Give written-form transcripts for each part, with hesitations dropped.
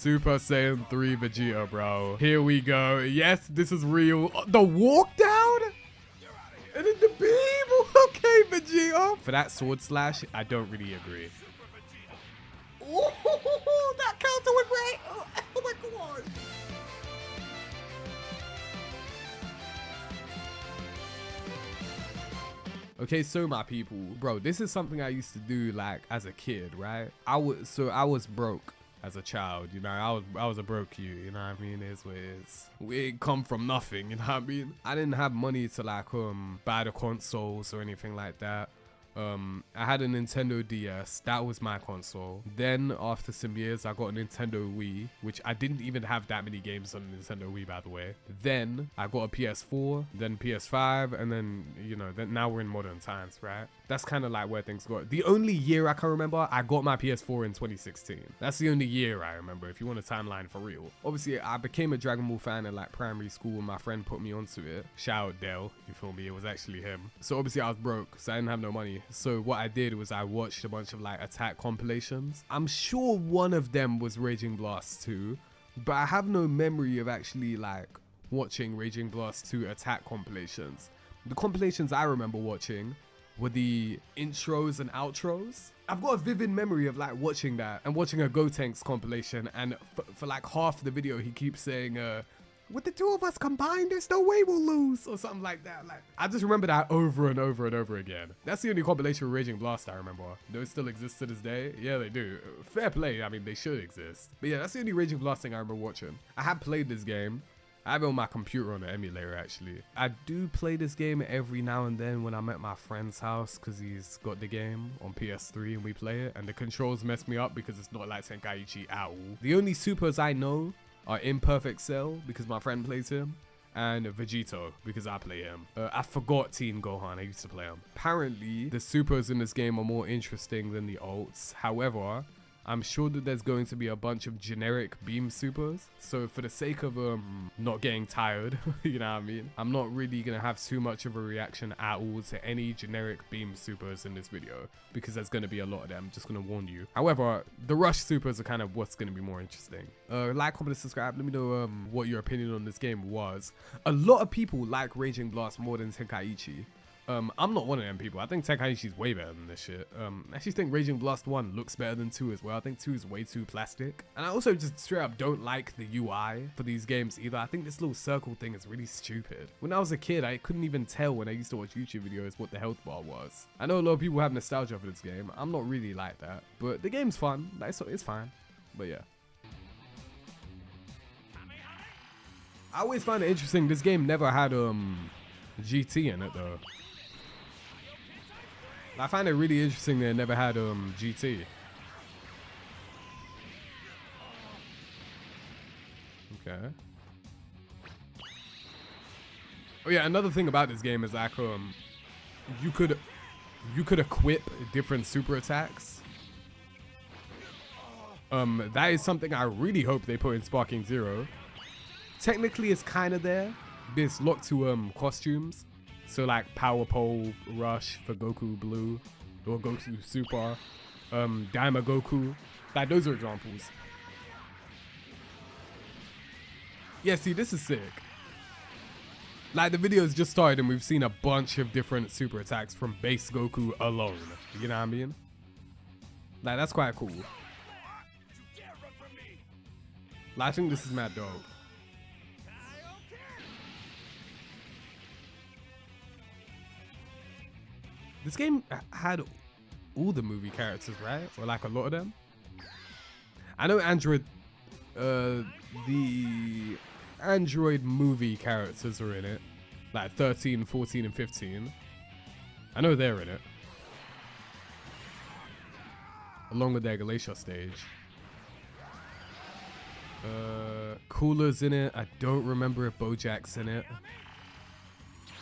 Super Saiyan 3 Vegeta, bro. Here we go. Yes, this is real. The walk down? And then the beam? Okay, Vegeta. For that sword slash, I don't really agree. Oh, that counter was great. Oh my god. Okay, so my people, bro, this is something I used to do like as a kid, right? I was broke as a child, you know. I was a broke you, you know what I mean? It's what it is. We ain't come from nothing, you know what I mean? I didn't have money to like buy the consoles or anything like that. I had a Nintendo DS, that was my console. Then after some years, I got a Nintendo Wii, which I didn't even have that many games on the Nintendo Wii, by the way. Then I got a PS4, then PS5, and then, you know, then now we're in modern times, right? That's kind of like where things go. The only year I can remember, I got my PS4 in 2016. That's the only year I remember, if you want a timeline for real. Obviously, I became a Dragon Ball fan in like primary school when my friend put me onto it. Shout out Dell, you feel me? It was actually him. So obviously I was broke, so I didn't have no money. So what I did was I watched a bunch of like attack compilations. I'm sure one of them was Raging Blast 2, but I have no memory of actually like watching Raging Blast 2 attack compilations. The compilations I remember watching were the intros and outros. I've got a vivid memory of like watching that and watching a Gotenks compilation, and for like half the video he keeps saying with the two of us combined, there's no way we'll lose, or something like that. Like, I just remember that over and over and over again. That's the only compilation of Raging Blast I remember. Those still exist to this day? Yeah, they do. Fair play, I mean, they should exist. But yeah, that's the only Raging Blast thing I remember watching. I have played this game. I have it on my computer on the emulator, actually. I do play this game every now and then when I'm at my friend's house, because he's got the game on PS3 and we play it. And the controls mess me up because it's not like Tenkaichi at all. The only supers I know are Imperfect Cell, because my friend plays him, and Vegito, because I play him. I forgot Teen Gohan, I used to play him. Apparently, the supers in this game are more interesting than the ults. However, I'm sure that there's going to be a bunch of generic beam supers. So for the sake of not getting tired, you know what I mean? I'm not really going to have too much of a reaction at all to any generic beam supers in this video, because there's going to be a lot of them, just going to warn you. However, the rush supers are kind of what's going to be more interesting. Like, comment, and subscribe. Let me know what your opinion on this game was. A lot of people like Raging Blast more than Tenkaichi. I'm not one of them people. I think Tenkaichi's way better than this shit. I actually think Raging Blast 1 looks better than 2 as well. I think 2 is way too plastic. And I also just straight up don't like the UI for these games either. I think this little circle thing is really stupid. When I was a kid, I couldn't even tell when I used to watch YouTube videos what the health bar was. I know a lot of people have nostalgia for this game. I'm not really like that. But the game's fun. It's fine. But yeah. I always find it interesting. This game never had GT in it though. I find it really interesting that it never had GT. Okay. Oh yeah, another thing about this game is like you could equip different super attacks. That is something I really hope they put in Sparking Zero. Technically it's kind of there, but it's locked to costumes. So like Power Pole Rush for Goku Blue or Goku Super, Daima Goku, like those are examples. Yeah, see, this is sick. Like the video's just started and we've seen a bunch of different super attacks from base Goku alone. You know what I mean? Like that's quite cool. Like, I think this is mad dope. This game had all the movie characters, right? Or like a lot of them. I know Android, the Android movie characters are in it. Like 13, 14, and 15. I know they're in it. Along with their Glacier stage. Cooler's in it. I don't remember if Bojack's in it.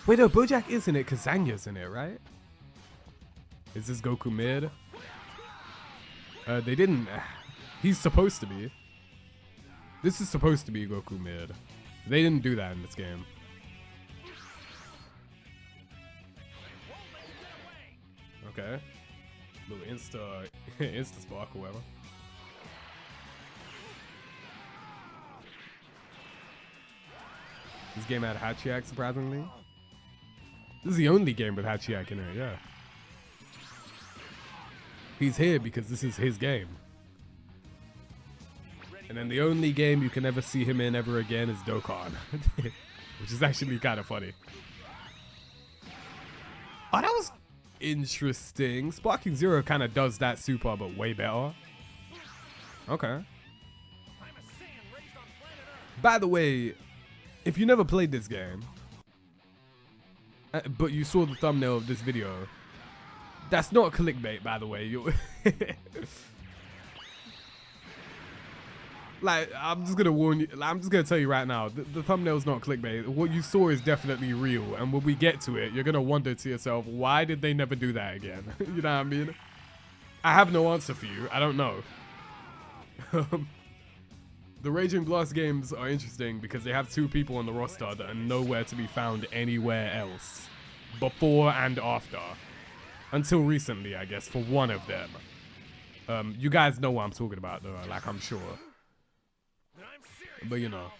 Wait, no, Bojack is in it because Zanya's in it, right? Is this Goku mid? They didn't. He's supposed to be. This is supposed to be Goku mid. They didn't do that in this game. Okay. Little insta spark or whatever. This game had Hachiak, surprisingly. This is the only game with Hachiak in it, yeah. He's here because this is his game. And then the only game you can ever see him in ever again is Dokkan. Which is actually kind of funny. Oh, that was interesting. Sparking Zero kind of does that super, but way better. Okay. By the way, if you never played this game, but you saw the thumbnail of this video, that's not clickbait, by the way. Like, I'm just gonna warn you. I'm just gonna tell you right now, the thumbnail's not clickbait. What you saw is definitely real, and when we get to it, you're gonna wonder to yourself, why did they never do that again? You know what I mean? I have no answer for you. I don't know. The Raging Blast games are interesting because they have 2 people on the roster that are nowhere to be found anywhere else, before and after. Until recently, I guess, for one of them. You guys know what I'm talking about, though, like, I'm sure. But, you know.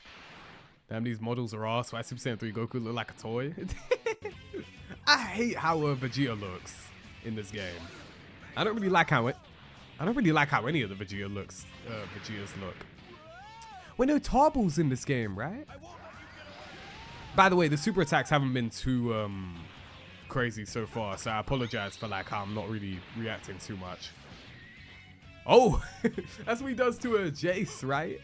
Damn, these models are ass. Why Super Saiyan 3 Goku look like a toy? I hate how Vegeta looks in this game. I don't really like how any of the Vegeta looks. Vegetas look. Wait, no, Tarbal's in this game, right? By the way, the super attacks haven't been too crazy so far, so I apologize for like how I'm not really reacting too much. Oh, that's what he does to a Jace, right?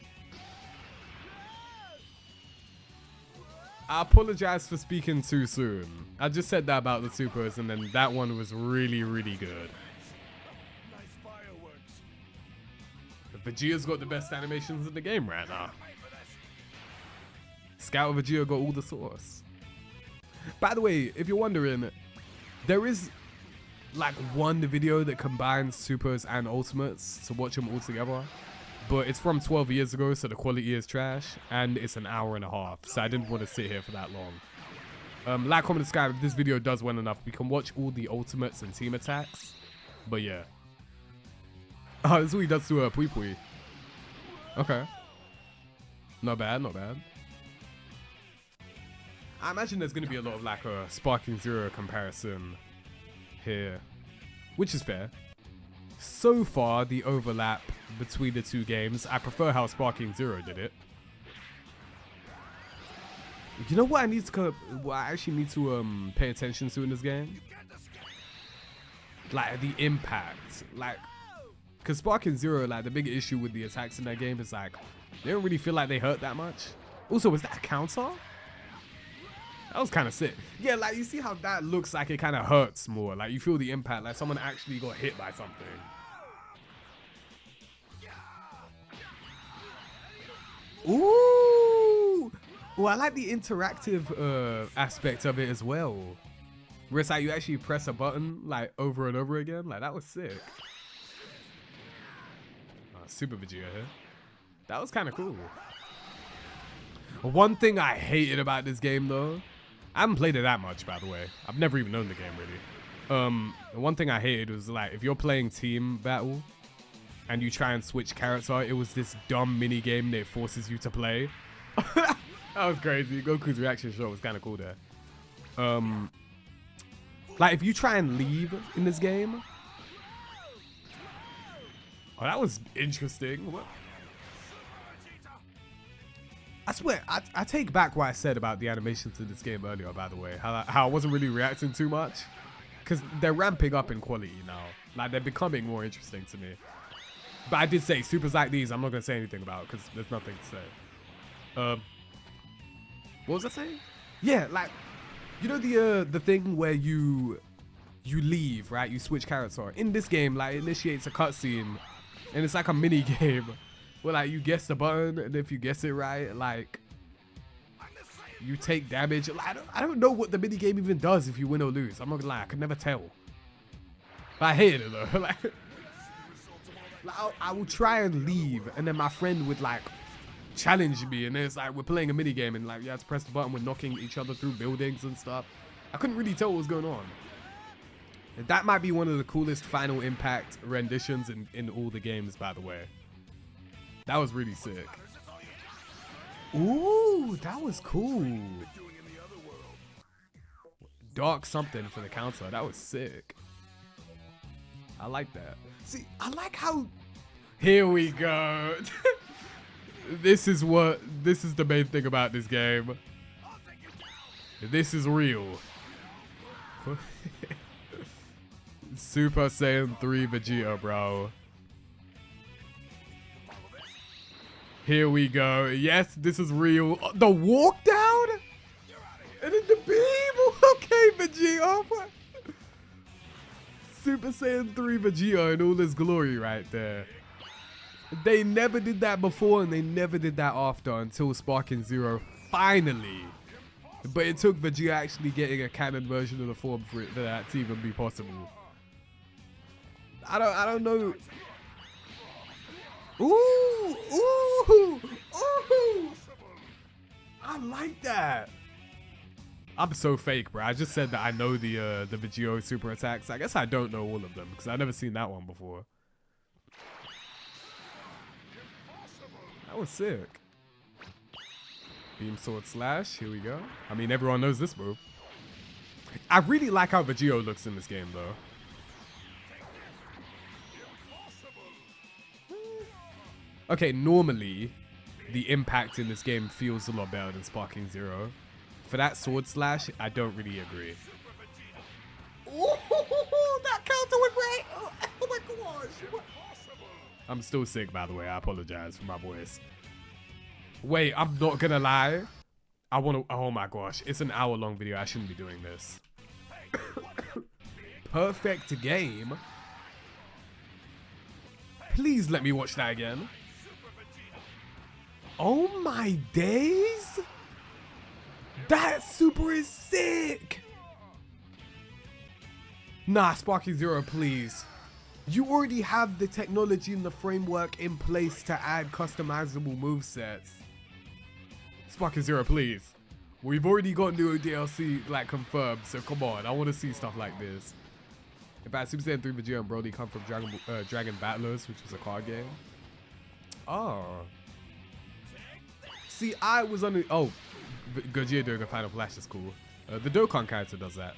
I apologize for speaking too soon. I just said that about the supers, and then that one was really, really good. Vegeta's got the best animations in the game right now. Scout Vegeta got all the sauce. By the way, if you're wondering, there is like one video that combines supers and ultimates to watch them all together. But it's from 12 years ago, so the quality is trash. And it's an hour and a half, so I didn't want to sit here for that long. Like, comment, subscribe if this video does well enough. We can watch all the ultimates and team attacks. But yeah. Oh, this is what he does to a Pui Pui. Okay. Not bad, not bad. I imagine there's going to be a lot of like a Sparking Zero comparison here, which is fair. So far, the overlap between the 2 games, I prefer how Sparking Zero did it. You know what I need to, what I actually need to pay attention to in this game? Like the impact, like. Because Sparking Zero, like, the big issue with the attacks in that game is, like, they don't really feel like they hurt that much. Also, was that a counter? That was kind of sick. Yeah, like, you see how that looks like it kind of hurts more. Like, you feel the impact, like someone actually got hit by something. Ooh! Well, I like the interactive aspect of it as well. Where it's like you actually press a button, like, over and over again. Like, that was sick. Super Vegeta here. That was kind of cool. One thing I hated about this game, though, I haven't played it that much, by the way. I've never even known the game, really. One thing I hated was, like, if you're playing team battle and you try and switch character, it was this dumb mini game that forces you to play. That was crazy. Goku's reaction shot was kind of cool there. Like, if you try and leave in this game, oh, that was interesting. What? I swear, I take back what I said about the animations in this game earlier, by the way. How I wasn't really reacting too much. Because they're ramping up in quality now. Like, they're becoming more interesting to me. But I did say, supers like these, I'm not going to say anything about because there's nothing to say. What was I saying? Yeah, like, you know the thing where you leave, right? You switch character. In this game, like, it initiates a cutscene. And it's like a mini game where like you guess the button, and if you guess it right, like you take damage. Like, I don't know what the mini game even does if you win or lose. I'm not gonna lie, I could never tell. But I hated it though. like I will try and leave, and then my friend would like challenge me, and then it's like we're playing a mini game, and like you have to press the button, we're knocking each other through buildings and stuff. I couldn't really tell what was going on. That might be one of the coolest Final Impact renditions in all the games, by the way. That was really sick. Ooh, that was cool. Dark something for the counter. That was sick. I like that. See, I like how... Here we go. This is the main thing about this game. This is real. Super Saiyan 3 Vegeta, bro. Here we go. Yes, this is real. The walk down? And then the beam? Okay, Vegeta. Super Saiyan 3 Vegeta in all his glory right there. They never did that before and they never did that after until Sparking Zero finally. But it took Vegeta actually getting a canon version of the form for that to even be possible. I don't know. Ooh, ooh, ooh. I like that. I'm so fake, bro. I just said that I know the Vegeta super attacks. I guess I don't know all of them because I've never seen that one before. That was sick. Beam Sword Slash. Here we go. I mean, everyone knows this move. I really like how Vegeta looks in this game, though. Okay, normally, the impact in this game feels a lot better than Sparking Zero. For that Sword Slash, I don't really agree. Ooh, that counter was great! Oh my gosh! I'm still sick, by the way. I apologize for my voice. Wait, I'm not gonna lie. I want to... Oh my gosh. It's an hour-long video. I shouldn't be doing this. Perfect game. Please let me watch that again. Oh my days. That super is sick. Nah, Sparking Zero, please. You already have the technology and the framework in place to add customizable movesets. Sparking Zero, please. We've already got new DLC like confirmed, so come on. I want to see stuff like this. In fact, Super Saiyan 3 Vegeta and Broly come from Dragon Battlers, which was a card game. Oh. See, I was on the... Oh, Gogeta doing a Final Flash is cool. The Dokkan character does that.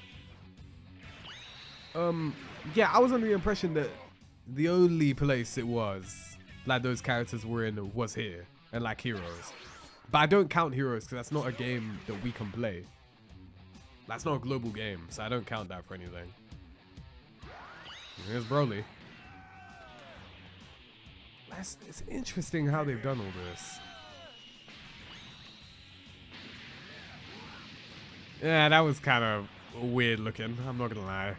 Yeah, I was under the impression that the only place it was, like those characters were in, was here. And like Heroes. But I don't count Heroes because that's not a game that we can play. That's not a global game, so I don't count that for anything. Here's Broly. It's interesting how they've done all this. Yeah, that was kind of weird looking. I'm not gonna lie.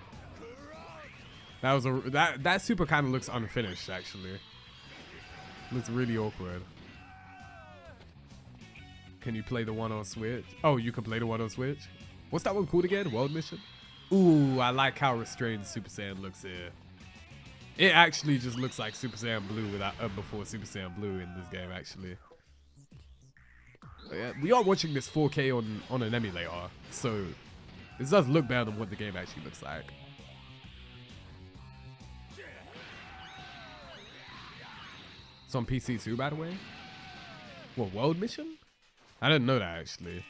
That was that super kind of looks unfinished actually. Looks really awkward. Can you play the one on Switch? Oh, you can play the one on Switch. What's that one called again? World Mission? Ooh, I like how restrained Super Saiyan looks here. It actually just looks like Super Saiyan Blue without before Super Saiyan Blue in this game actually. Yeah, we are watching this 4K on an emulator, so this does look better than what the game actually looks like. It's on PC too, by the way. What, World Mission? I didn't know that actually.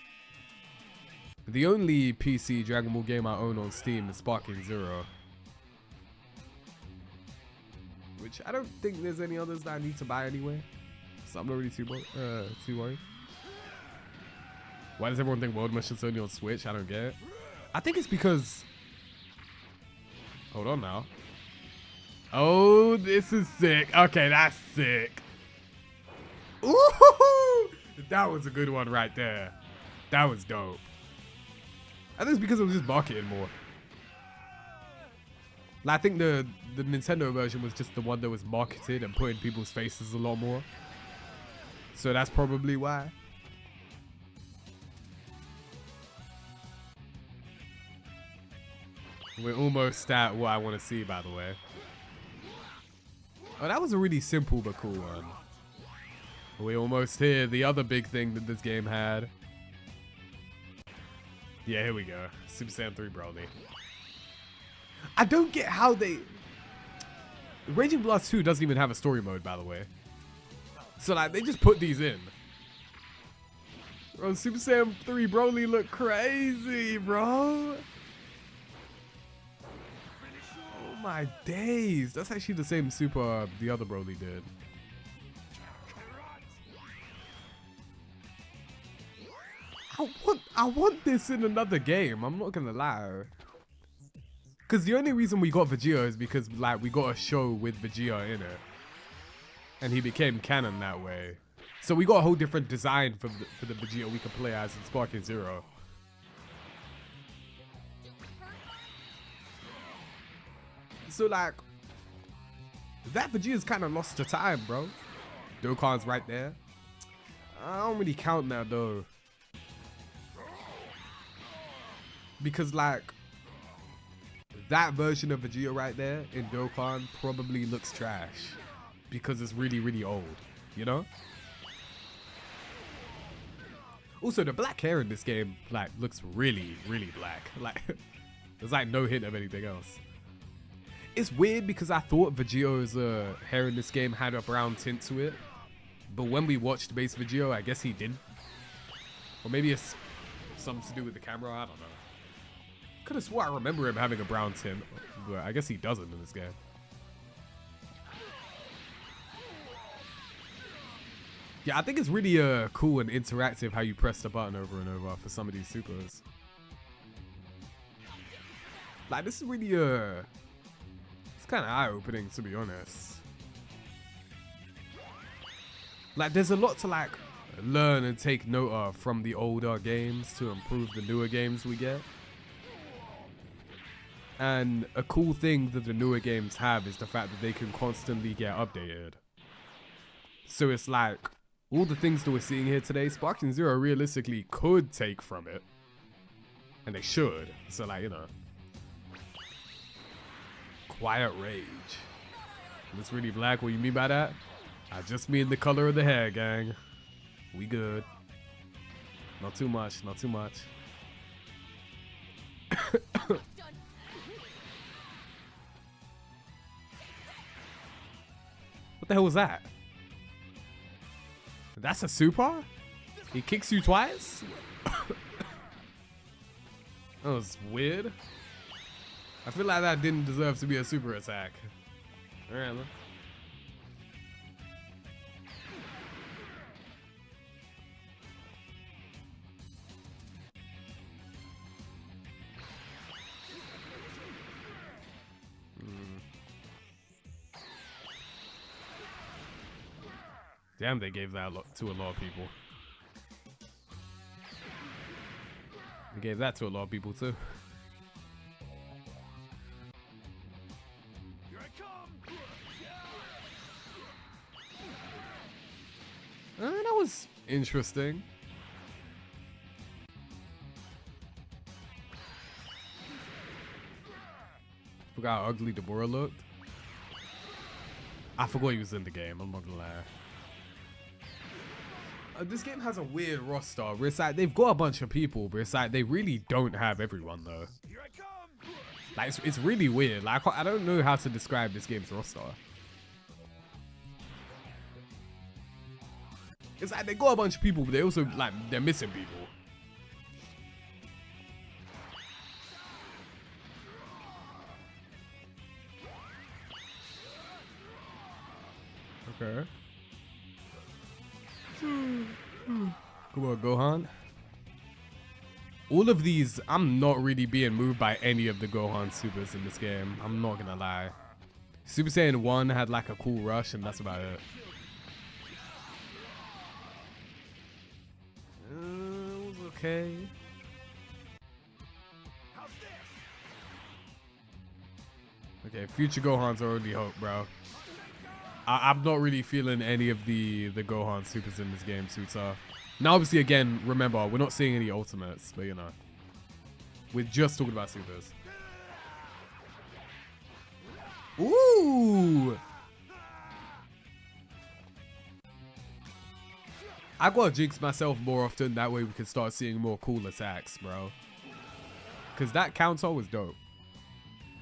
The only PC Dragon Ball game I own on Steam is Sparking Zero. Which I don't think there's any others that I need to buy anyway. So I'm not really too worried. Why does everyone think World Mission's only on Switch? I don't get it. I think it's because... Hold on now. Oh, this is sick. Okay, that's sick. Ooh, that was a good one right there. That was dope. I think it's because it was just marketing more. Like, I think the Nintendo version was just the one that was marketed and put in people's faces a lot more. So that's probably why. We're almost at what I want to see, by the way. Oh, that was a really simple but cool one. We're almost here. The other big thing that this game had. Yeah, here we go. Super Saiyan 3 Broly. I don't get how they... Raging Blast 2 doesn't even have a story mode, by the way. So, like, they just put these in. Bro, Super Saiyan 3 Broly look crazy, bro. Oh my days. That's actually the same super the other Broly did. I want this in another game. I'm not gonna lie. Because the only reason we got Vegeta is because like we got a show with Vegeta in it. And he became canon that way. So we got a whole different design for the Vegeta we could play as in Sparking Zero. So like, that Vegeta's kind of lost to time, bro. Dokkan's right there. I don't really count that though. Because like, that version of Vegeta right there in Dokkan probably looks trash. Because it's really, really old, you know? Also, the black hair in this game, like, looks really, really black. Like, there's like no hint of anything else. It's weird because I thought Vegeta's hair in this game had a brown tint to it. But when we watched base Vegeta, I guess he didn't. Or maybe it's something to do with the camera, I don't know. Could have swore I remember him having a brown tint, but I guess he doesn't in this game. Yeah, I think it's really cool and interactive how you press the button over and over for some of these supers. Like, this is really it's kind of eye-opening, to be honest. Like, there's a lot to like learn and take note of from the older games to improve the newer games we get. And a cool thing that the newer games have is the fact that they can constantly get updated. So it's like, all the things that we're seeing here today, Sparking Zero realistically could take from it. And they should. So like, you know. Quiet Rage. Looks really black. What you mean by that? I just mean the color of the hair, gang. We good. Not too much, not too much. What the hell was that? That's a super? He kicks you twice? That was weird. I feel like that didn't deserve to be a super attack. Alright, man. Damn, they gave that to a lot of people. They gave that to a lot of people too. Here I come. That was interesting. Forgot how ugly Deborah looked. I forgot he was in the game, I'm not gonna lie. This game has a weird roster where it's like they've got a bunch of people, but it's like they really don't have everyone though. Here I come. Like it's really weird. Like I don't know how to describe this game's roster. It's like they got a bunch of people, but they also like they're missing people. Okay. Come on, Gohan. All of these, I'm not really being moved by any of the Gohan supers in this game. I'm not gonna lie. Super Saiyan 1 had like a cool rush and that's about it. It was okay. Okay, future Gohan's already hope, bro. I'm not really feeling any of the Gohan supers in this game suits off. Now, obviously, again, remember, we're not seeing any ultimates, but you know. We're just talking about supers. Ooh! I gotta jinx myself more often, that way we can start seeing more cool attacks, bro. Because that counter was dope.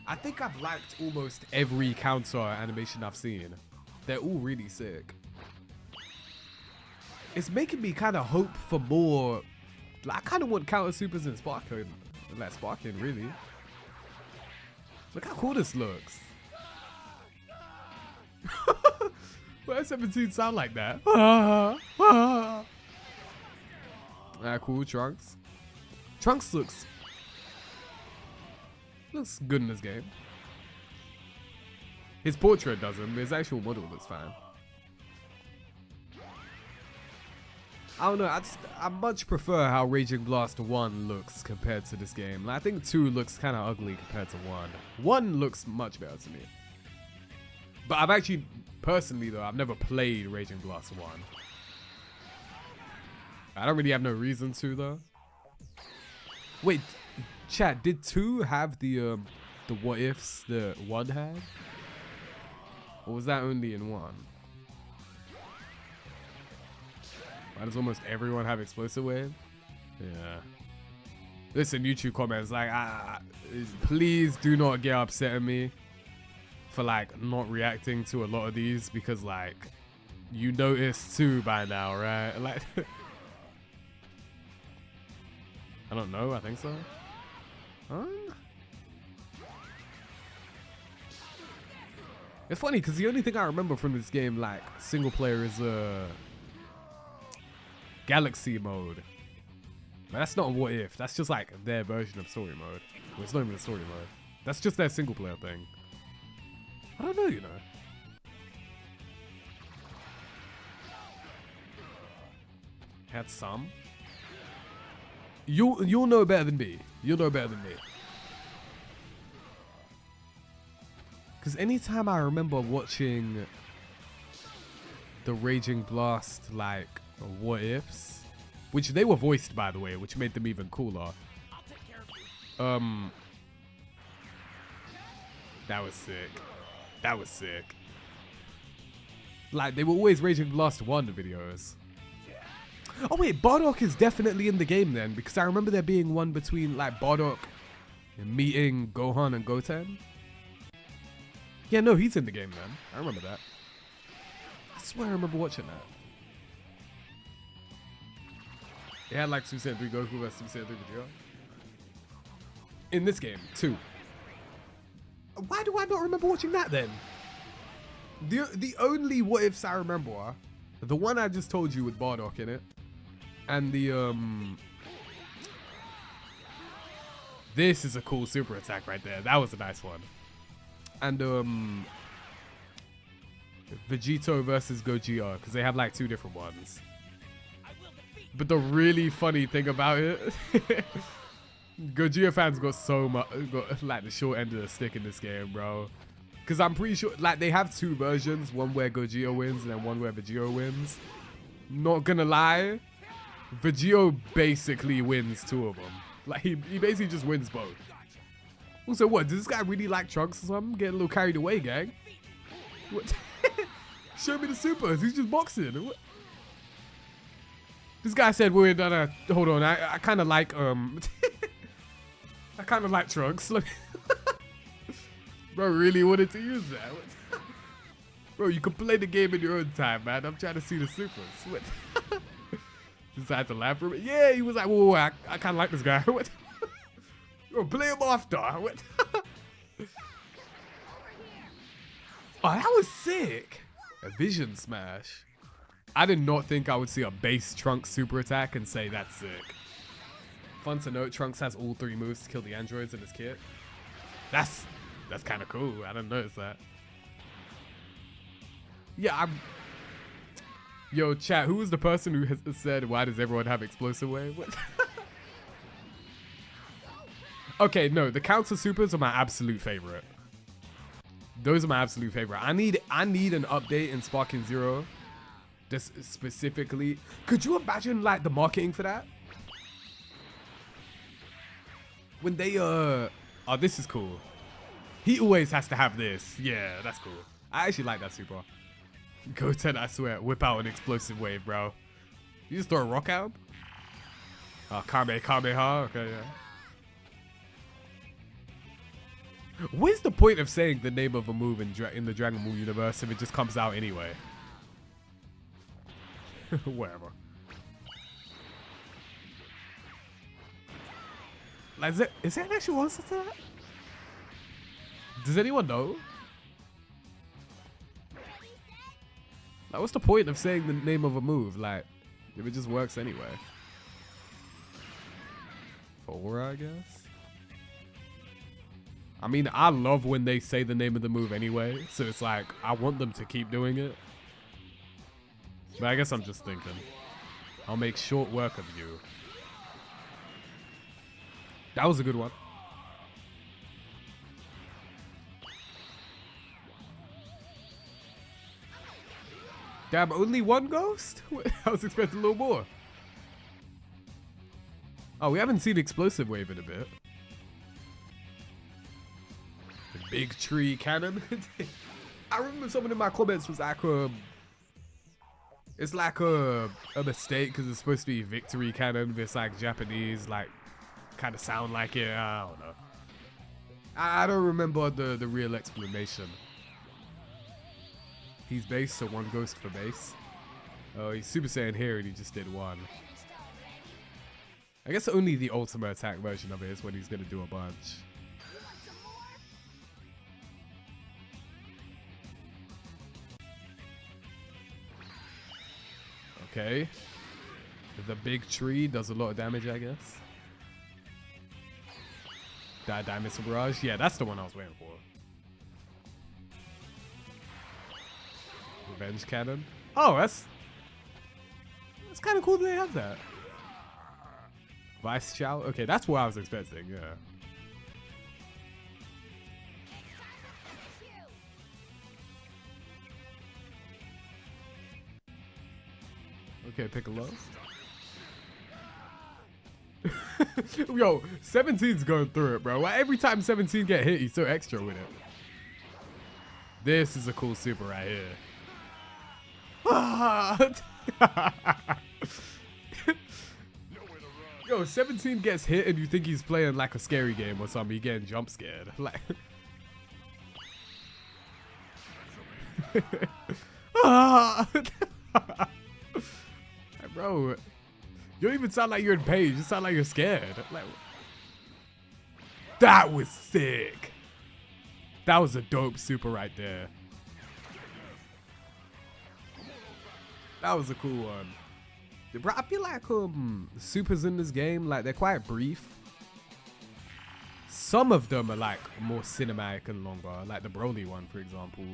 I think I've liked almost every counter animation I've seen. They're all really sick. it's making me kind of hope for more. Like, I kind of want counter supers and sparking, like sparking, really. Look how cool this looks. Why does 17 sound like that? Cool, Trunks. Trunks looks good in this game. His portrait doesn't, but his actual model looks fine. I don't know, I much prefer how Raging Blast 1 looks compared to this game. Like, I think 2 looks kind of ugly compared to 1. 1 looks much better to me. But I've actually, personally though, I've never played Raging Blast 1. I don't really have no reason to though. Wait, chat, did 2 have the what ifs that 1 had? Or was that only in 1? Why does almost everyone have explosive wave? Yeah. Listen, YouTube comments, like, please do not get upset at me for like not reacting to a lot of these, because like you noticed too by now, right? Like, I don't know. I think so. It's funny because the only thing I remember from this game, like single player, is Galaxy mode. But that's not what if. That's just like their version of story mode. Well, it's not even a story mode. That's just their single player thing. I don't know, you know. Had some. You'll know better than me. You'll know better than me. Because anytime I remember watching the Raging Blast, like, what ifs, which they were voiced, by the way, which made them even cooler. That was sick. That was sick. Like, they were always Raging Blast 1 videos. Oh wait, Bardock is definitely in the game then, because I remember there being one between like Bardock meeting Gohan and Goten. Yeah, no, he's in the game then. I remember that. I swear I remember watching that. It had like Super Saiyan 3 Goku versus Super Saiyan 3 Vegeta. In this game, too. Why do I not remember watching that then? The only what ifs I remember are the one I just told you with Bardock in it, and the this is a cool super attack right there. That was a nice one. And Vegito versus Gogeta, because they have like 2 different ones. But the really funny thing about it, Gogeta fans got so much, got like the short end of the stick in this game, bro. Because I'm pretty sure, like, they have 2 versions, one where Gogeta wins and then one where Vegito wins. Not gonna lie, Vegito basically wins 2 of them. Like, he basically just wins both. Also, what, does this guy really like Trunks or something? Getting a little carried away, gang. What? Show me the supers, he's just boxing. What? This guy said we're done. Hold on, I kind of like I kind of like Trunks. Look, bro, really wanted to use that. What? Bro, you can play the game in your own time, man. I'm trying to see the supers. What? Decided to laugh for a bit. Yeah, he was like, whoa, I kind of like this guy. What? Bro, play him after. What? Oh, that was sick. A vision smash. I did not think I would see a base Trunks super attack and say that's sick. Fun to note, Trunks has all 3 moves to kill the androids in his kit. That's kind of cool. I didn't notice that. Yeah, Yo, chat, who was the person who has said, why does everyone have explosive wave? What? Okay, no, the counter supers are my absolute favorite. Those are my absolute favorite. I need an update in Sparking Zero. This specifically. Could you imagine like the marketing for that? When they oh, this is cool. He always has to have this. Yeah, that's cool. I actually like that super. Goten, I swear, whip out an explosive wave, bro. You just throw a rock at him? Oh, Kamehameha. Okay, yeah. What's the point of saying the name of a move in the Dragon Ball universe if it just comes out anyway? Whatever. Like, is there an actual answer to that? Does anyone know? Like, what's the point of saying the name of a move? Like, if it just works anyway. For aura, I guess. I mean, I love when they say the name of the move anyway. So it's like, I want them to keep doing it. But I guess I'm just thinking. I'll make short work of you. That was a good one. Damn, only one ghost? I was expecting a little more. Oh, we haven't seen Explosive Wave in a bit. The big tree cannon. I remember someone in my comments was like, it's like a mistake because it's supposed to be victory cannon. But it's like Japanese, like, kind of sound like it. I don't know. I don't remember the real explanation. He's base, so one ghost for base. Oh, he's Super Saiyan here and he just did one. I guess only the ultimate attack version of it is when he's going to do a bunch. Okay. The big tree does a lot of damage, I guess. Die Missile Barrage. Yeah, that's the one I was waiting for. Revenge Cannon. Oh, that's kind of cool that they have that. Vice Chow. Okay, that's what I was expecting. Yeah. Okay, Piccolo. Yo, 17's going through it, bro. Like, every time 17 get hit, he's so extra with it. This is a cool super right here. Yo, 17 gets hit and you think he's playing like a scary game or something. He getting jump scared. Like, bro, you don't even sound like you're in pain. You sound like you're scared. Like, that was sick. That was a dope super right there. That was a cool one. Bro, I feel like supers in this game, like, they're quite brief. Some of them are like more cinematic and longer, like the Broly one, for example.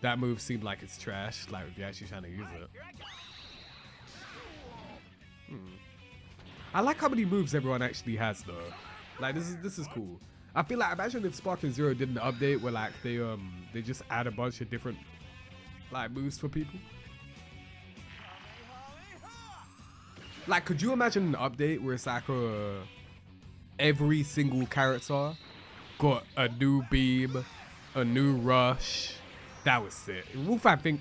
That move seemed like it's trash, like if you're actually trying to use it. I like how many moves everyone actually has though. Like, this is cool. I feel like, imagine if Sparking Zero did an update where like they just add a bunch of different like moves for people. Like, could you imagine an update where it's like every single character got a new beam, a new rush? That was sick. Wolfang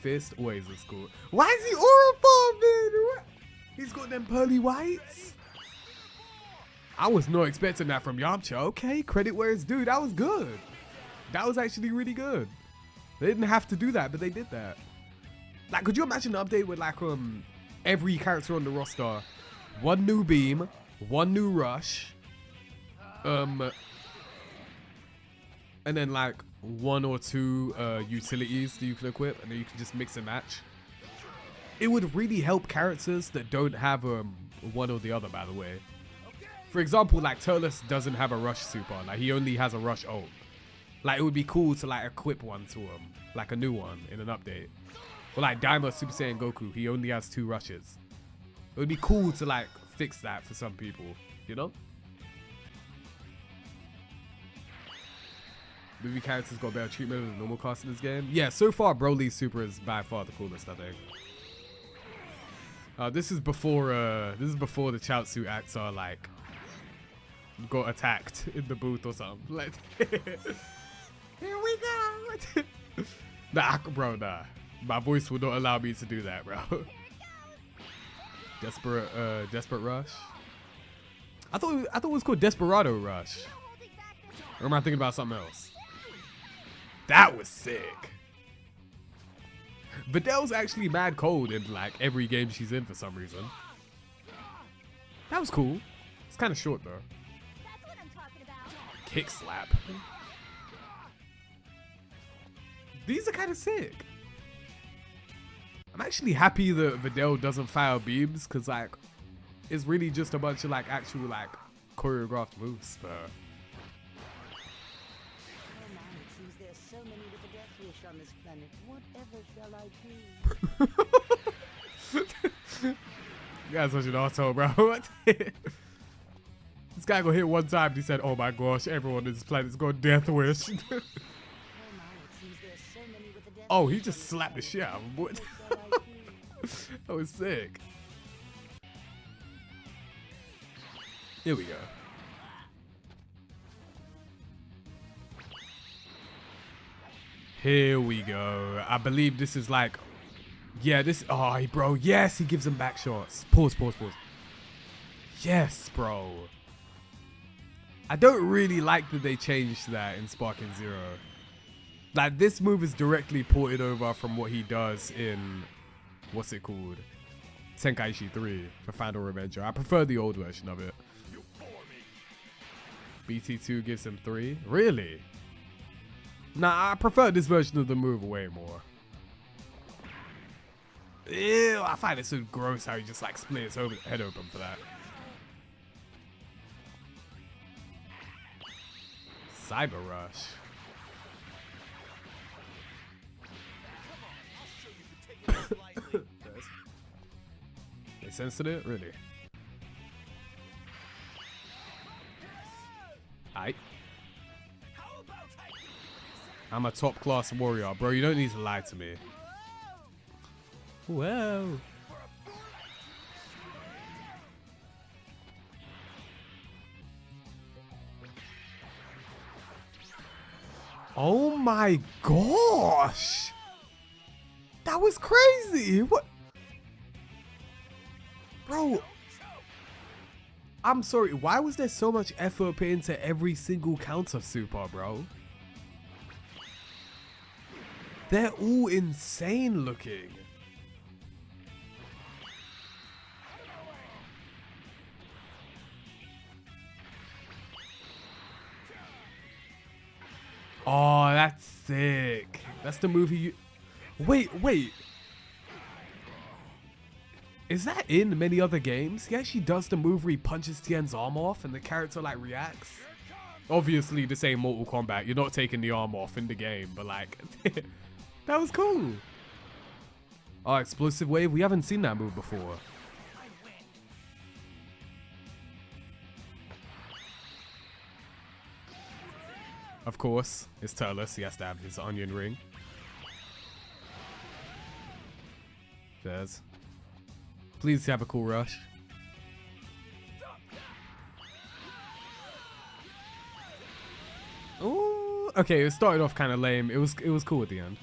Fist always looks cool. Why is he aura bombing? He's got them pearly whites. I was not expecting that from Yamcha. Okay, credit where it's due. That was good. That was actually really good. They didn't have to do that, but they did that. Like, could you imagine an update with like every character on the roster, one new beam, one new rush, and then like one or two utilities that you can equip, and then you can just mix and match. It would really help characters that don't have one or the other, by the way. For example, like Turles doesn't have a rush super, like he only has a rush ult. Like, it would be cool to like equip one to him, like a new one in an update. Or like Daima Super Saiyan Goku, he only has 2 rushes. It would be cool to like fix that for some people, you know? Movie characters got better treatment than the normal cast in this game. Yeah, so far Broly's super is by far the coolest, I think. This is before the Chaozu acts are like got attacked in the booth or something. Like, here we go. Nah, bro, nah. My voice will not allow me to do that, bro. Desperate Rush. I thought it was called Desperado Rush. Or am I thinking about something else? That was sick. Vidal's actually mad cold in like every game she's in for some reason. That was cool. It's kind of short though. That's what I'm talking about. Kick slap. These are kind of sick. I'm actually happy that Vidal doesn't fire beams because like it's really just a bunch of like actual like choreographed moves for. So many with a death wish on this planet. Whatever shall I do? You guys such an asshole, bro. What? This guy got hit one time and he said, oh my gosh, everyone on this planet's got death wish. Oh, he just slapped the shit out of him. What? That was sick. Here we go. Here we go. I believe this is like, yeah, this, oh, bro, yes, he gives him back shots. Pause. Yes, bro. I don't really like that they changed that in Sparking Zero. Like, this move is directly ported over from what he does in, what's it called? Tenkaichi 3 for Final Revenger. I prefer the old version of it. BT2 gives him 3. Really? Nah, I prefer this version of the move way more. Ew, I find it so gross how he just like split his head open for that. Cyber Rush. They censored it? Really? Aight. I'm a top class warrior, bro. You don't need to lie to me. Whoa. Oh my gosh. That was crazy. What? Bro. I'm sorry. Why was there so much effort put into every single counter super, bro? They're all insane looking. Oh, that's sick. That's the movie you... Wait. Is that in many other games? He actually does the move where he punches Tien's arm off and the character like reacts. Obviously, this ain't Mortal Kombat. You're not taking the arm off in the game, but like... That was cool. Oh, Explosive Wave. We haven't seen that move before. Of course, it's Turles. He has to have his onion ring. There's. Please have a cool rush. Ooh, okay, it started off kind of lame. It was cool at the end.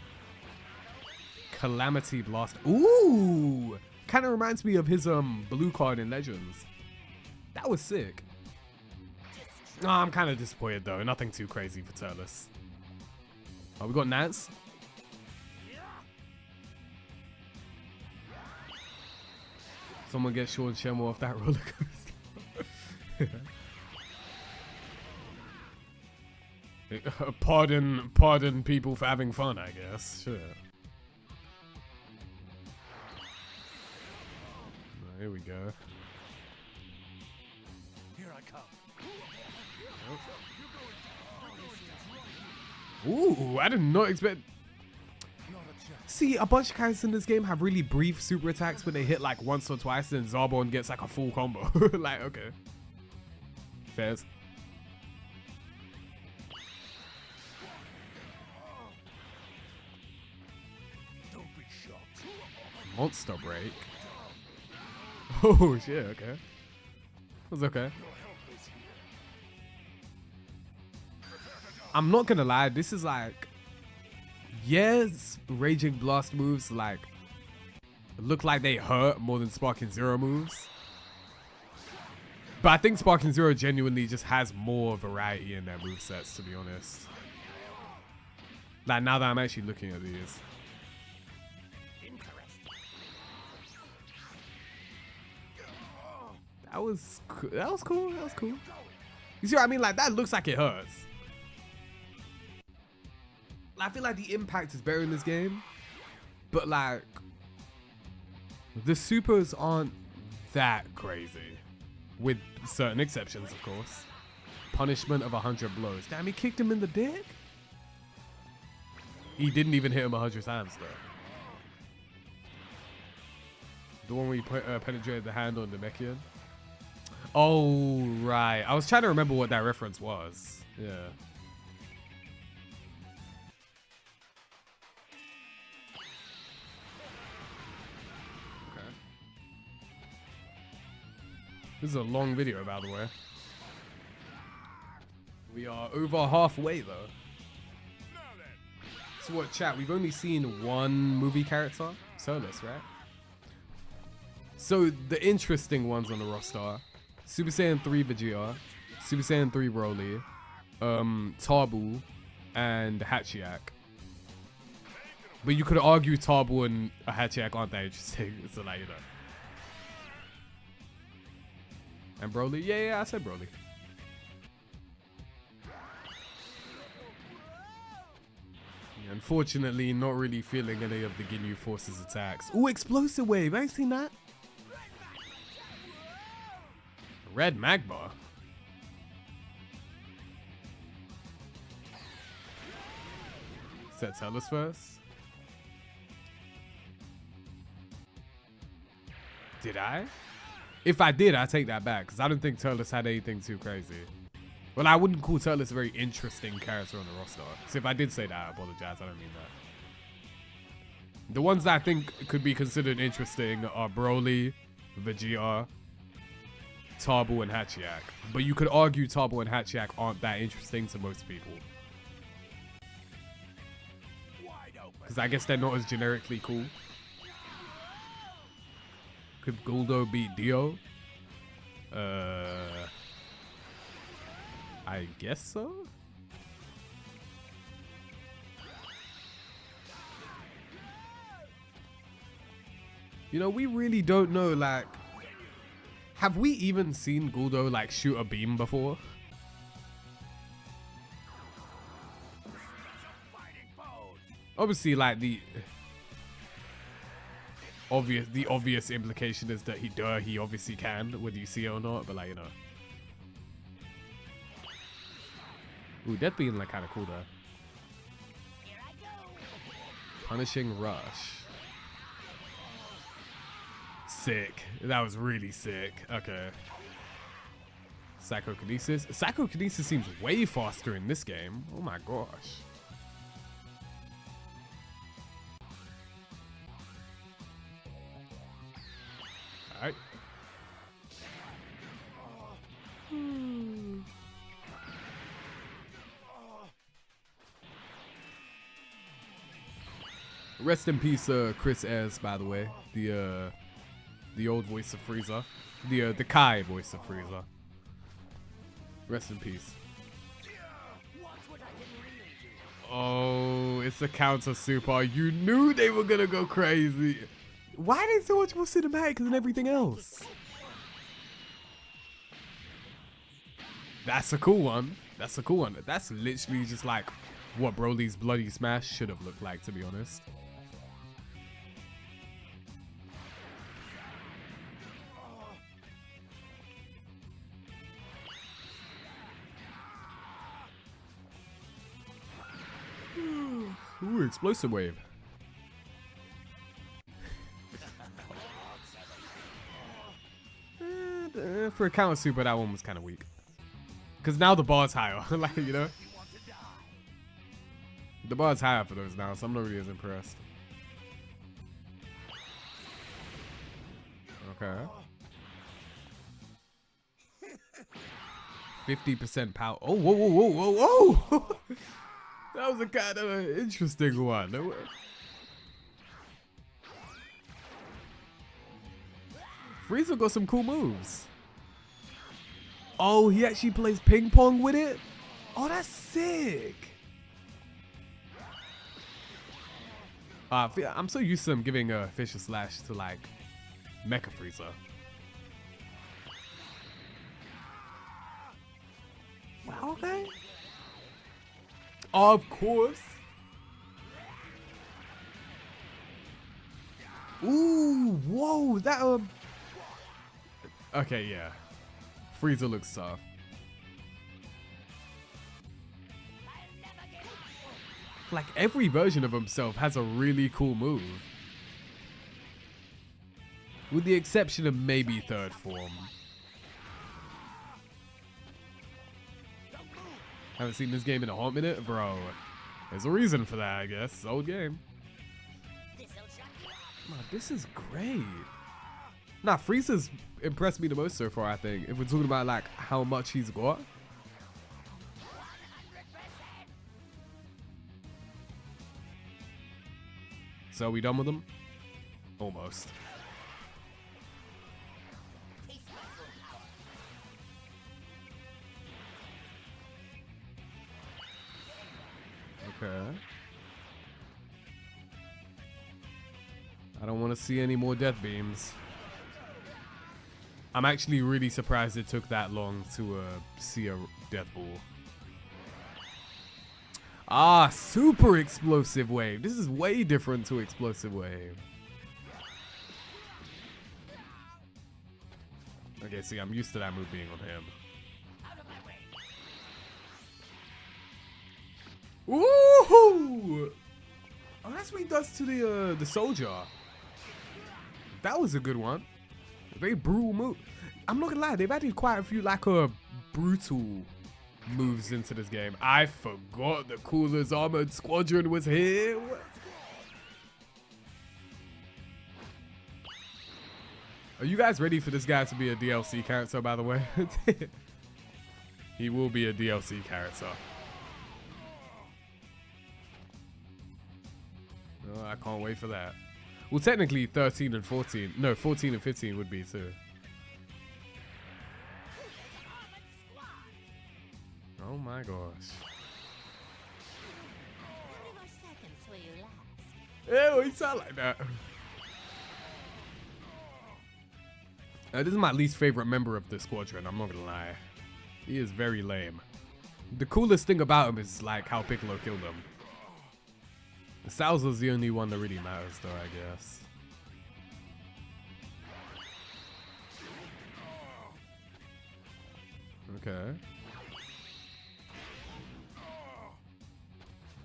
Calamity Blast. Ooh, kind of reminds me of his blue card in Legends. That was sick. Oh, I'm kind of disappointed though. Nothing too crazy for Turles. Oh, we got Nance. Someone get Sean Shenmue off that roller coaster. Pardon people for having fun, I guess. Sure. Here we go. Here I come. Ooh, I did not expect. See, a bunch of characters in this game have really brief super attacks when they hit like once or twice, and Zarbon gets like a full combo. Like, okay. Fairs. Don't be shocked. Monster Break. Oh shit, okay. It was okay. I'm not gonna lie, this is like, yes, Raging Blast moves like look like they hurt more than Sparking Zero moves. But I think Sparking Zero genuinely just has more variety in their movesets, to be honest. Like, now that I'm actually looking at these. That was cool. That was cool. That was cool. You see what I mean? Like, that looks like it hurts. I feel like the impact is better in this game, but like, the supers aren't that crazy, with certain exceptions, of course. Punishment of 100 blows. Damn, he kicked him in the dick? He didn't even hit him 100 times, though. The one where he penetrated the hand on the Namekian. Oh, right. I was trying to remember what that reference was. Yeah. Okay. This is a long video, by the way. We are over halfway, though. So what, chat? We've only seen one movie character. Solus, right? So the interesting ones on the roster are Super Saiyan 3 Vegeta, Super Saiyan 3 Broly, Tarbu, and Hachiak. But you could argue Tarbu and Hachiak aren't that interesting, so like, you know. And Broly? Yeah, I said Broly. Yeah, unfortunately, not really feeling any of the Ginyu Force's attacks. Ooh, Explosive Wave, I ain't seen that. Red Magma. Set Tellus first. Did I? If I did, I take that back, because I don't think Tellus had anything too crazy. Well, I wouldn't call Tellus a very interesting character on the roster. So if I did say that, I apologize. I don't mean that. The ones that I think could be considered interesting are Broly, Vegeta, Tarbu, and Hachiak. But you could argue Tarbu and Hachiak aren't that interesting to most people. Because I guess they're not as generically cool. Could Guldo beat Dio? I guess so? You know, we really don't know, like, have we even seen Guldo, like, shoot a beam before? Obviously, like, the obvious implication is that he obviously can, whether you see it or not, but like, you know. Ooh, that being like kind of cool though. Punishing Rush. Sick. That was really sick. Okay. Psychokinesis. Psychokinesis seems way faster in this game. Oh my gosh. Alright. Rest in peace, Chris Ayres, by the way. The old voice of Frieza. The Kai voice of Frieza. Rest in peace. Oh, it's a counter super. You knew they were gonna go crazy. Why are they so much more cinematic than everything else? That's a cool one. That's a cool one. That's literally just like what Broly's Bloody Smash should have looked like, to be honest. Ooh, Explosive Wave. For a counter super, that one was kind of weak. Because now the bar's higher. Like, you know? The bar's higher for those now, so I'm not really as impressed. Okay. 50% power. Oh, whoa, whoa, whoa, whoa, whoa! That was a kind of interesting one. Frieza got some cool moves. Oh, he actually plays ping pong with it? Oh, that's sick. I'm so used to him giving a Fisher Slash to like Mecha Frieza. Okay. Of course. Ooh, whoa, that okay, yeah. Frieza looks tough. Like every version of himself has a really cool move. With the exception of maybe third form. Haven't seen this game in a hot minute, bro. There's a reason for that, I guess. Old game. Man, this is great. Nah, Frieza's impressed me the most so far, I think. If we're talking about like how much he's got. So are we done with him? Almost. Okay. I don't want to see any more death beams. I'm actually really surprised it took that long to see a death ball. Ah, super explosive wave. This is way different to explosive wave. Okay, see, I'm used to that move being on him. Woohoo! Oh, that's what he does to the soldier. That was a good one. A very brutal move. I'm not gonna lie, they've added quite a few like brutal moves into this game. I forgot the Coolest Armored Squadron was here. Are you guys ready for this guy to be a DLC character, by the way? He will be a DLC character. Oh, I can't wait for that. Well, technically 13 and 14. No, 14 and 15 would be too. Oh my gosh. Ew, he sound like that. This is my least favorite member of the squadron, I'm not gonna lie. He is very lame. The coolest thing about him is like how Piccolo killed him. Salza's the only one that really matters though, I guess. Okay.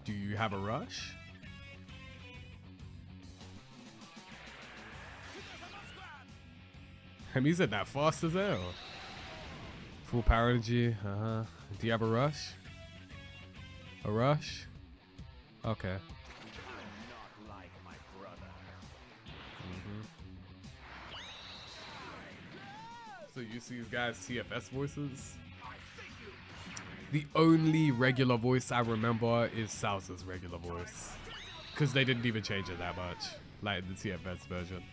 Do you have a rush? I mean, he's at that fast as hell. Full power energy. Do you have a rush? A rush? Okay. So you see these guys' TFS voices? The only regular voice I remember is Salsa's regular voice. Because they didn't even change it that much. Like the TFS version.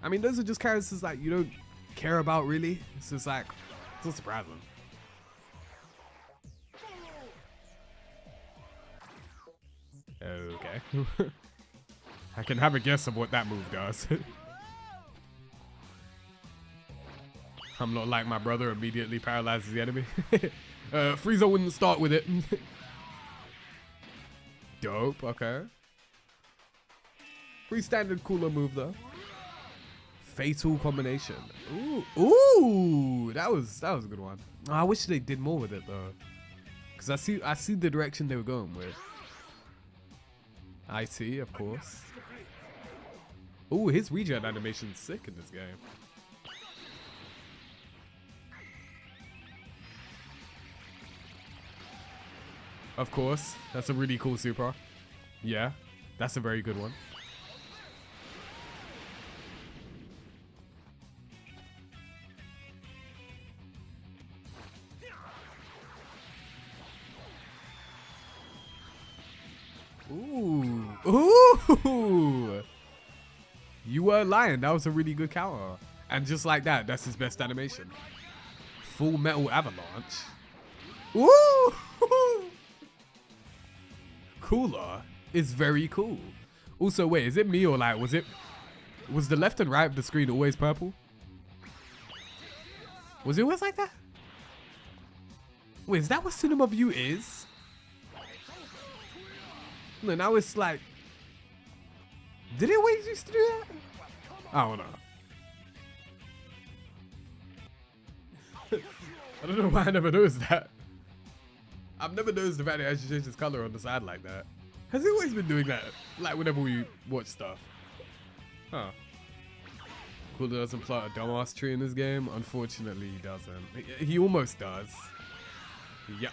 I mean, those are just characters like you don't care about really. It's just like, it's not surprising. Okay. I can have a guess of what that move does. I'm not like my brother, immediately paralyzes the enemy. Frieza wouldn't start with it. Dope, okay. Pretty standard cooler move though. Fatal combination. Ooh, that was a good one. Oh, I wish they did more with it though. Cause I see the direction they were going with. IT, of course. Ooh, his regen animation's sick in this game. Of course, that's a really cool super. Yeah, that's a very good one. Ooh. You weren't lying. That was a really good counter. And just like that, that's his best animation. Full Metal Avalanche. Ooh. Cooler is very cool. Also, wait, is it me or like, was the left and right of the screen always purple? Was it always like that? Wait, is that what cinema view is? No, now it's like... Did it always used to do that? I don't know. I don't know why I never noticed that. I've never noticed the fact that it actually changed its color on the side like that. Has it always been doing that? Like whenever we watch stuff? Huh. Cool doesn't plot a dumbass tree in this game? Unfortunately, he doesn't. He almost does. Yep.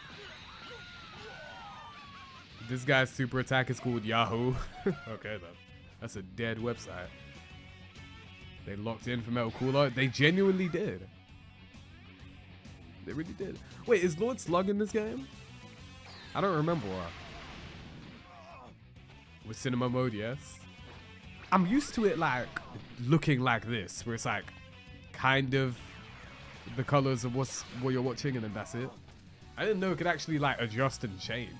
This guy's super attack is called Yahoo. Okay then. That's a dead website. They locked in for Metal Cooler. They genuinely did. They really did. Wait, is Lord Slug in this game? I don't remember. With cinema mode, yes. I'm used to it like looking like this, where it's like kind of the colors of what you're watching, and then that's it. I didn't know it could actually like adjust and change.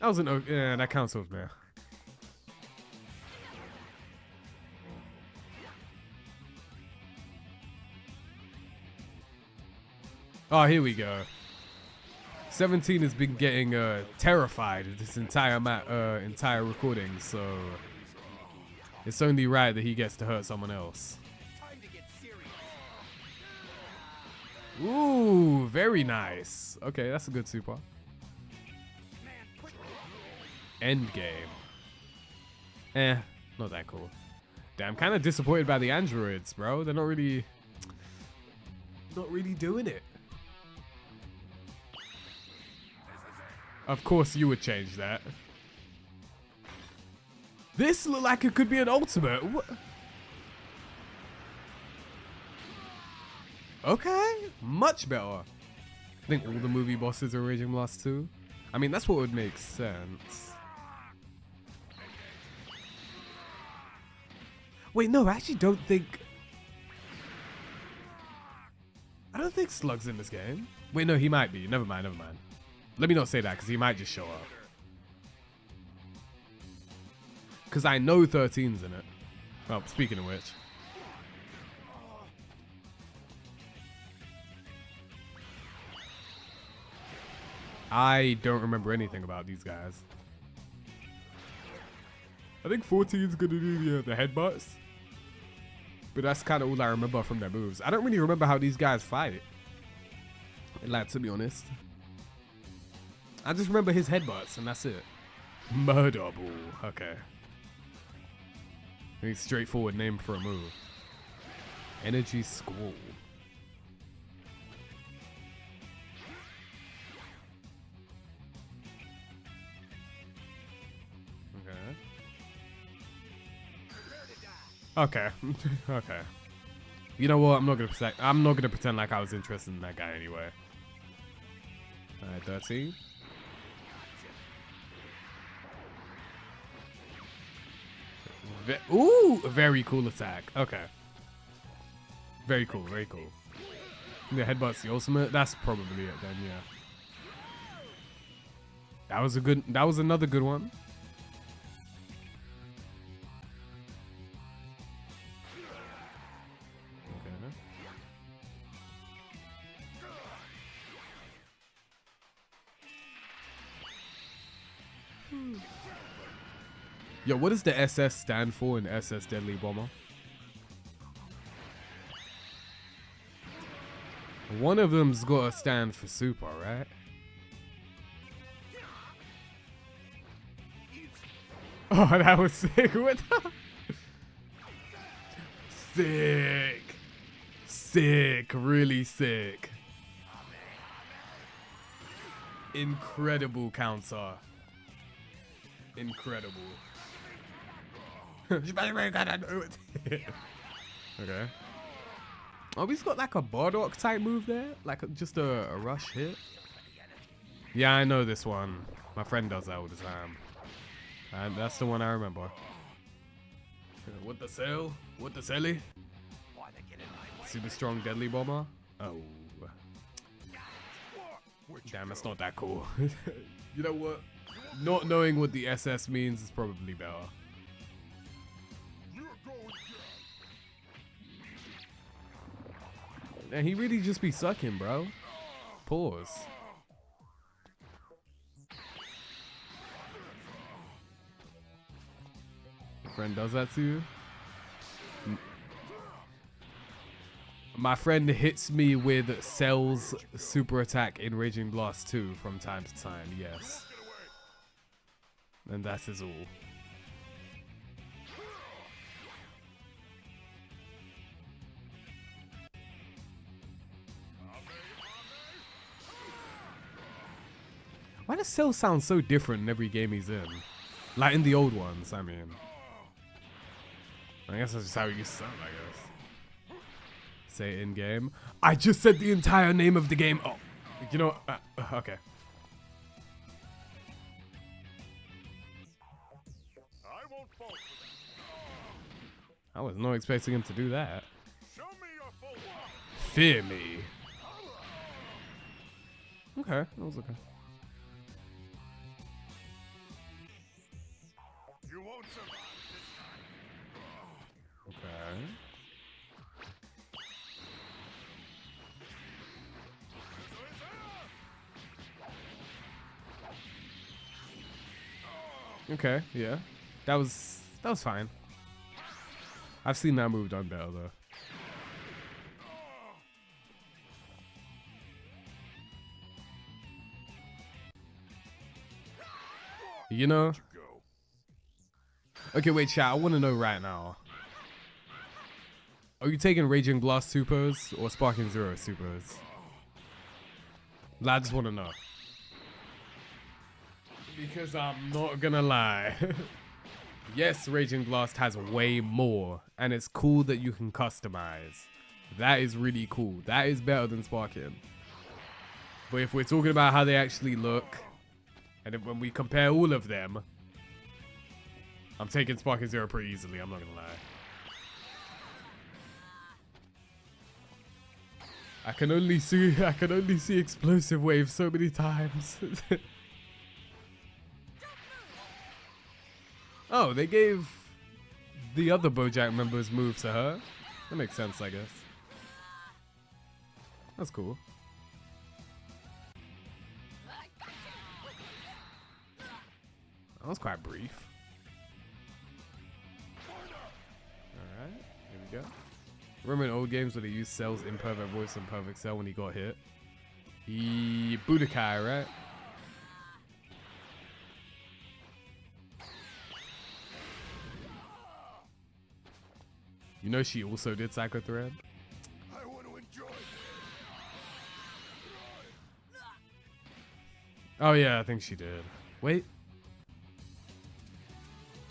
That was an yeah, that counts over there. Oh, here we go. 17 has been getting terrified of this entire recording, so it's only right that he gets to hurt someone else. Ooh, very nice. Okay, that's a good super. End game. Not that cool. Damn, I'm kind of disappointed by the androids, bro. They're not really doing it. Of course you would change that. This looked like it could be an ultimate. What? Okay, much better. I think all the movie bosses are Raging Blast too. I mean, that's what would make sense. Wait, no, I actually don't think... I don't think Slug's in this game. Wait, no, he might be. Never mind, never mind. Let me not say that, because he might just show up. Because I know 13's in it. Oh, speaking of which. I don't remember anything about these guys. I think 14's gonna do the headbutts. But that's kind of all I remember from their moves. I don't really remember how these guys fight. Like, to be honest. I just remember his headbutts, and that's it. Murder Ball. Okay. Very straightforward name for a move. Energy Squall. Okay. Okay. You know what? I'm not gonna pretend like I was interested in that guy anyway. Alright, 13. Ooh, very cool attack. Okay. Very cool, very cool. The headbutt's the ultimate. That's probably it then, yeah. That was another good one. Yo, what does the SS stand for in SS Deadly Bomber? One of them's got to stand for super, right? Oh, that was sick. What the? Sick. Sick. Really sick. Incredible counter. Incredible. Okay. Oh, he's got like a Bardock type move there, like just a rush hit. Yeah, I know this one. My friend does that all the time, and that's the one I remember. What the cell? What the celly? Super strong deadly bomber. Oh, damn, that's not that cool. You know what? Not knowing what the SS means is probably better. And he really just be sucking, bro. Pause. Your friend does that to you? My friend hits me with Cell's super attack in Raging Blast 2 from time to time, yes. And that is all. Why does Cell sound so different in every game he's in? Like in the old ones, I mean. I guess that's just how he used to sound, I guess. Say in game. I just said the entire name of the game. Oh, you know, okay. I won't fall for that. I was not expecting him to do that. Show me your full power. Fear me. Okay, that was okay. You won't survive this time. Okay. Okay, yeah. That was fine. I've seen that move done better though. You know? Okay, wait, chat. I want to know right now. Are you taking Raging Blast supers or Sparking Zero supers? I just want to know. Because I'm not gonna lie. Yes, Raging Blast has way more, and it's cool that you can customize. That is really cool. That is better than Sparking. But if we're talking about how they actually look, and if, when we compare all of them, I'm taking Sparking Zero pretty easily, I'm not gonna lie. I can only see Explosive Wave so many times. Oh, they gave the other BoJack members moves to her. That makes sense, I guess. That's cool. That was quite brief. Alright, here we go. Remember in old games where they used Cell's imperfect voice and perfect Cell when he got hit? Budokai, right? You know she also did Psycho Thread? I want to enjoy this. Oh yeah, I think she did. Wait.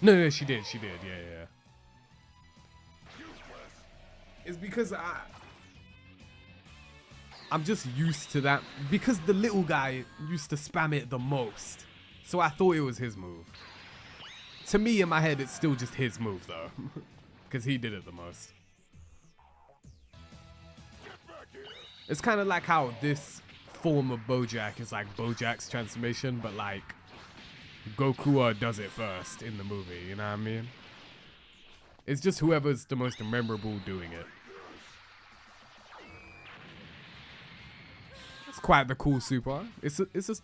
No, she did. Yeah. It's because I'm just used to that. Because the little guy used to spam it the most. So I thought it was his move. To me, in my head, it's still just his move, though. Because he did it the most. It's kind of like how this form of BoJack is like BoJack's transformation, but like Goku does it first in the movie, you know what I mean? It's just whoever's the most memorable doing it. It's quite the cool super. It's a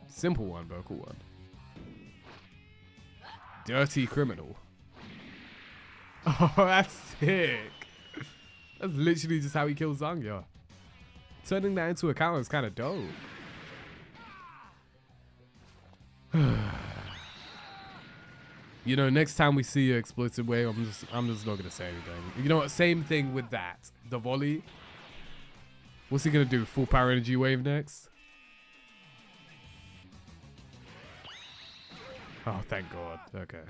simple one, but a cool one. Dirty Criminal. Oh, that's sick. That's literally just how he kills Zangya. Turning that into a counter is kind of dope. You know, next time we see an explosive wave, I'm just not gonna say anything. You know what? Same thing with that. The volley. What's he gonna do? Full power energy wave next? Oh, thank God. Okay.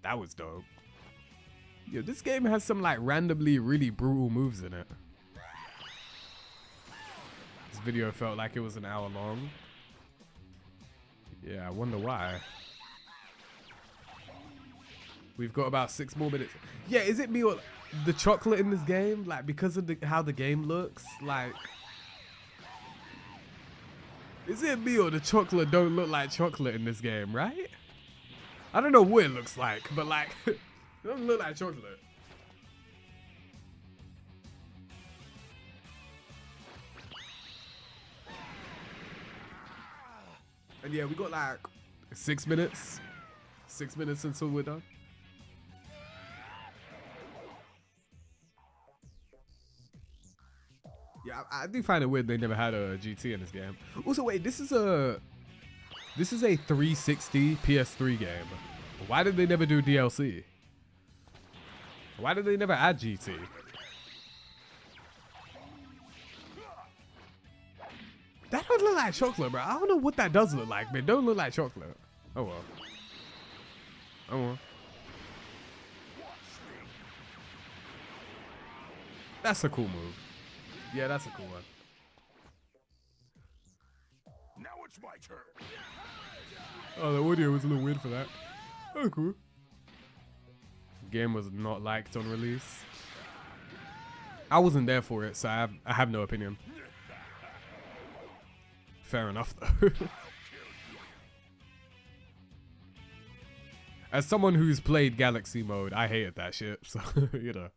That was dope. Yo, this game has some like randomly really brutal moves in it. This video felt like it was an hour long. Yeah, I wonder why. We've got about 6 more minutes. Yeah, is it me or the chocolate in this game? Like, because of how the game looks, like... Is it me or the chocolate don't look like chocolate in this game, right? I don't know what it looks like, but like, it doesn't look like chocolate. And yeah, we got like 6 minutes. 6 minutes until we're done. Yeah, I do find it weird they never had a GT in this game. Also, wait, this is a 360 PS3 game. Why did they never do DLC? Why did they never add GT? That don't look like chocolate, bro. I don't know what that does look like, but it don't look like chocolate. Oh well. Oh well. That's a cool move. Yeah, that's a cool one. Now it's my turn. Oh, the audio was a little weird for that. Oh, cool. Game was not liked on release. I wasn't there for it, so I have no opinion. Fair enough, though. As someone who's played Galaxy mode, I hated that shit, so, you know.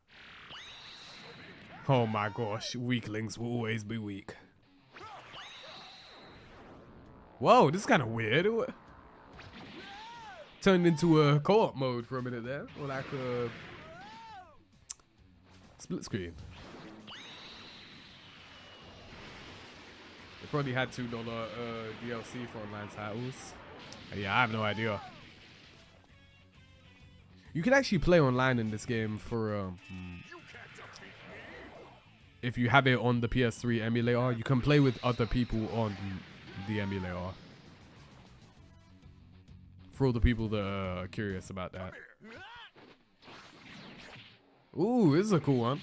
Oh my gosh, weaklings will always be weak. Whoa, this is kind of weird. It turned into a co-op mode for a minute there, or like a split screen. They probably had $2 DLC for online titles. Yeah, I have no idea. You can actually play online in this game for if you have it on the PS3 emulator, you can play with other people on the emulator. For all the people that are curious about that. Ooh, this is a cool one.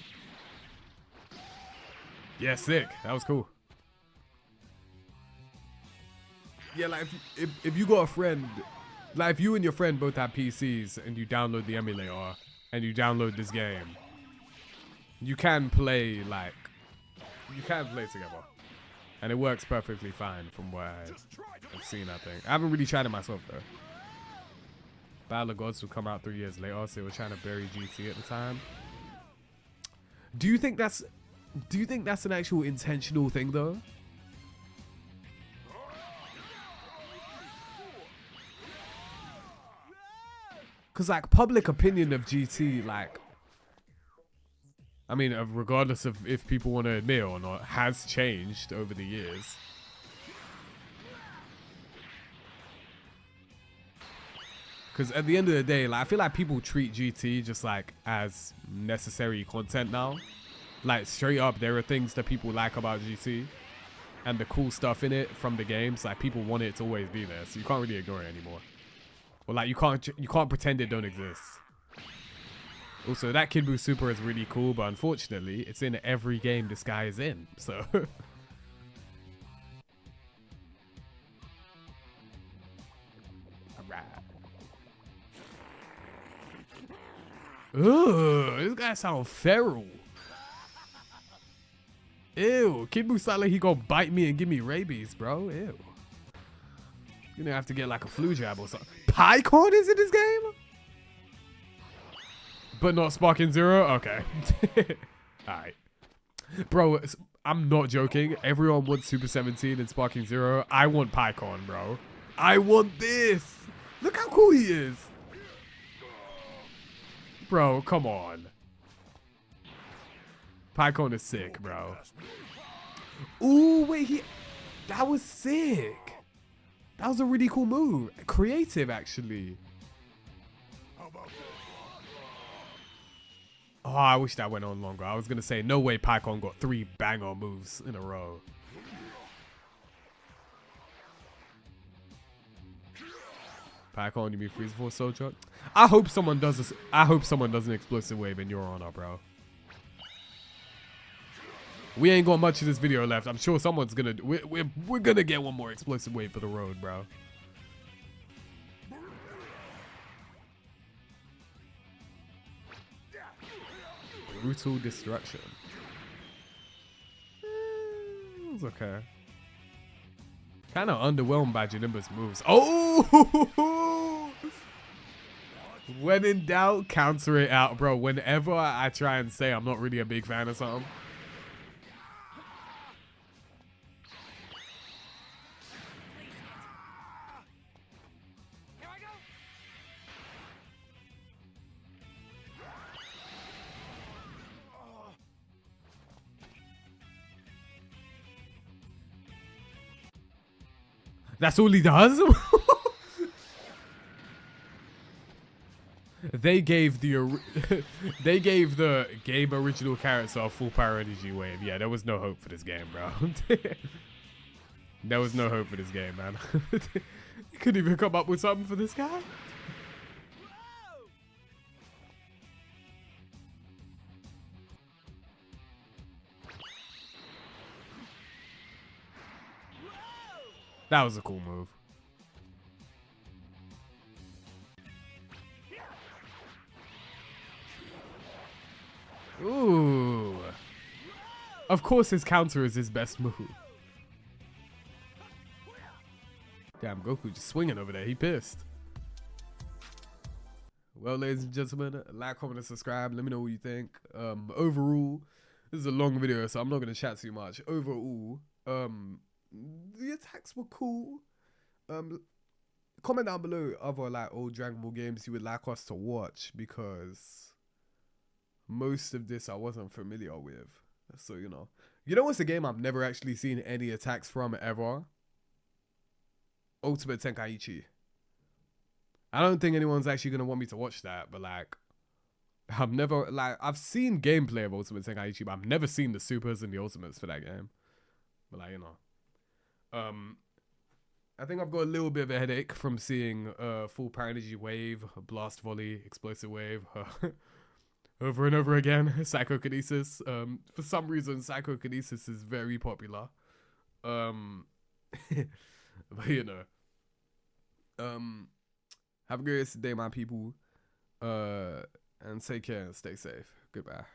Yeah, sick. That was cool. Yeah, like if you got a friend, like if you and your friend both have PCs and you download the emulator and you download this game, you can play together. And it works perfectly fine from what I've seen, I think. I haven't really tried it myself though. Battle of Gods will come out 3 years later, so they were trying to bury GT at the time. Do you think that's an actual intentional thing though? Cause like public opinion of GT, like, I mean, regardless of if people want to admit it or not, has changed over the years. Because at the end of the day, like, I feel like people treat GT just like as necessary content now. Like straight up, there are things that people like about GT and the cool stuff in it from the games. Like people want it to always be there, so you can't really ignore it anymore. Or like you can't pretend it don't exist. Also, that Kid Buu Super is really cool, but unfortunately, it's in every game this guy is in. So. Alright. Ugh, this guy sounds feral. Ew, Kid Buu sound like he gonna bite me and give me rabies, bro. Ew. You're gonna have to get like a flu jab or something. Pycorn is in this game? But not Sparking Zero? Okay. Alright. Bro, I'm not joking. Everyone wants Super 17 and Sparking Zero. I want Pycorn, bro. I want this. Look how cool he is. Bro, come on. Pycorn is sick, bro. Ooh, wait, that was sick. That was a really cool move. Creative, actually. Oh, I wish that went on longer. I was going to say, no way Pycorn got 3 banger moves in a row. Pycorn, you mean Freeze Force Soldier? I hope someone does this. I hope someone does an explosive wave in Your Honor, bro. We ain't got much of this video left. I'm sure someone's gonna. We're gonna get one more explosive wave for the road, bro. Brutal destruction. It's okay. Kind of underwhelmed by Janemba's moves. Oh! When in doubt, counter it out, bro. Whenever I try and say I'm not really a big fan of something. Here I go. That's all he does? They gave the they gave the game original character a full power energy wave. Yeah, there was no hope for this game, bro. There was no hope for this game, man. You couldn't even come up with something for this guy. That was a cool move. Ooh. Of course his counter is his best move. Damn, Goku just swinging over there. He pissed. Well, ladies and gentlemen, like, comment, and subscribe. Let me know what you think. Overall, this is a long video, so I'm not going to chat too much. Overall, the attacks were cool. Comment down below other like old Dragon Ball games you would like us to watch, because most of this I wasn't familiar with. So, you know what's a game I've never actually seen any attacks from ever? Ultimate Tenkaichi. I don't think anyone's actually going to want me to watch that, but like, I've seen gameplay of Ultimate Tenkaichi, but I've never seen the supers and the ultimates for that game. But like, I think I've got a little bit of a headache from seeing full power energy wave, blast volley, explosive wave, over and over again. Psychokinesis. For some reason, psychokinesis is very popular. But have a great day, my people. And take care and stay safe. Goodbye.